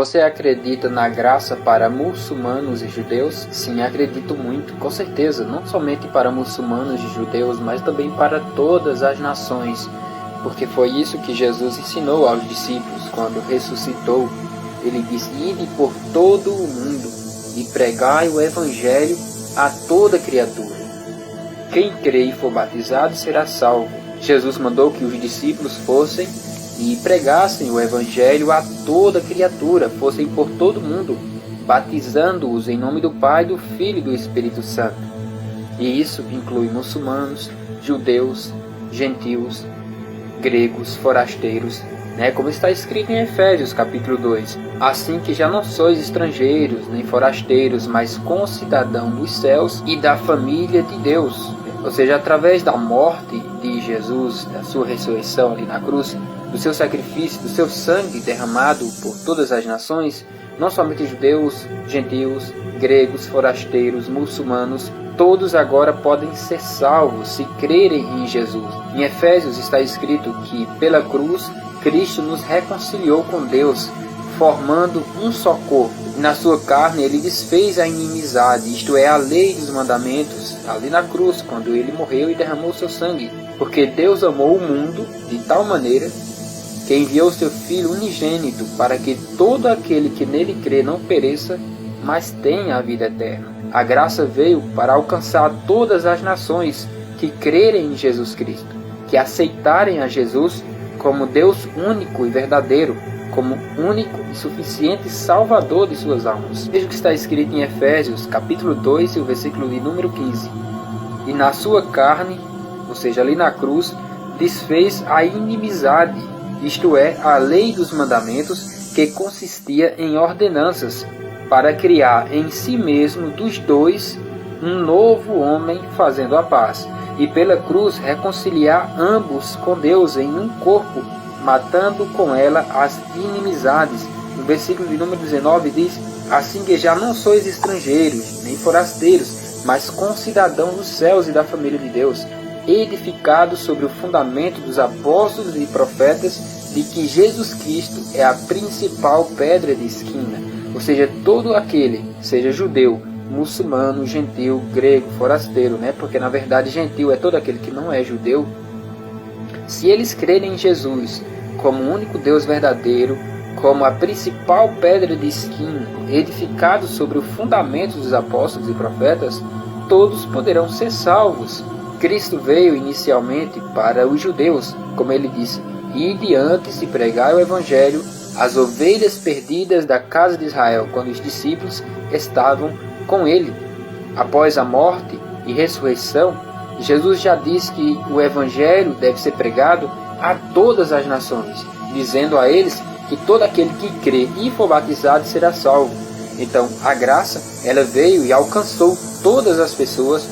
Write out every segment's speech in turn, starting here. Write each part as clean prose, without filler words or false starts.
Você acredita na graça para muçulmanos e judeus? Sim, acredito muito, com certeza, não somente para muçulmanos e judeus, mas também para todas as nações, porque foi isso que Jesus ensinou aos discípulos quando ressuscitou. Ele disse: ide por todo o mundo e pregai o evangelho a toda criatura. Quem crê e for batizado será salvo. Jesus mandou que os discípulos fossem e pregassem o evangelho a toda criatura, fossem por todo mundo, batizando-os em nome do Pai, do Filho e do Espírito Santo. E isso inclui muçulmanos, judeus, gentios, gregos, forasteiros, como está escrito em Efésios capítulo 2. Assim que já não sois estrangeiros, nem forasteiros, mas concidadãos dos céus e da família de Deus. Ou seja, através da morte de Jesus, da sua ressurreição ali na cruz, do seu sacrifício, do seu sangue derramado por todas as nações, não somente judeus, gentios, gregos, forasteiros, muçulmanos, todos agora podem ser salvos se crerem em Jesus. Em Efésios está escrito que pela cruz Cristo nos reconciliou com Deus, formando um só corpo. Na sua carne ele desfez a inimizade, isto é, a lei dos mandamentos, ali na cruz, quando ele morreu e derramou seu sangue. Porque Deus amou o mundo de tal maneira que enviou seu Filho unigênito para que todo aquele que nele crê não pereça, mas tenha a vida eterna. A graça veio para alcançar todas as nações que crerem em Jesus Cristo, que aceitarem a Jesus como Deus único e verdadeiro, como único e suficiente Salvador de suas almas. Veja o que está escrito em Efésios, capítulo 2, e o versículo de número 15. E na sua carne, ou seja, ali na cruz, desfez a inimizade, isto é, a lei dos mandamentos, que consistia em ordenanças, para criar em si mesmo dos dois um novo homem, fazendo a paz, e pela cruz reconciliar ambos com Deus em um corpo, matando com ela as inimizades. No versículo de número 19 diz: assim que já não sois estrangeiros, nem forasteiros, mas concidadãos dos céus e da família de Deus, edificados sobre o fundamento dos apóstolos e profetas, de que Jesus Cristo é a principal pedra de esquina. Ou seja, todo aquele, seja judeu, muçulmano, gentil, grego, forasteiro, porque na verdade gentil é todo aquele que não é judeu, se eles crerem em Jesus como o único Deus verdadeiro, como a principal pedra de esquina, edificado sobre o fundamento dos apóstolos e profetas, todos poderão ser salvos. Cristo veio inicialmente para os judeus, como ele disse: ide antes e pregai o evangelho às ovelhas perdidas da casa de Israel, quando os discípulos estavam com ele. Após a morte e ressurreição, Jesus já disse que o evangelho deve ser pregado a todas as nações, dizendo a eles que todo aquele que crê e for batizado será salvo. Então a graça, ela veio e alcançou todas as pessoas,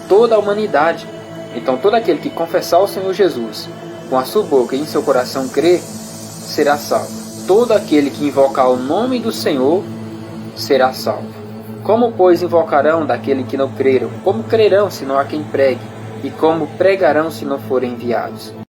toda a humanidade. Então todo aquele que confessar o Senhor Jesus com a sua boca e em seu coração crer, será salvo. Todo aquele que invocar o nome do Senhor será salvo. Como, pois, invocarão daquele que não creram? Como crerão se não há quem pregue? E como pregarão se não forem enviados?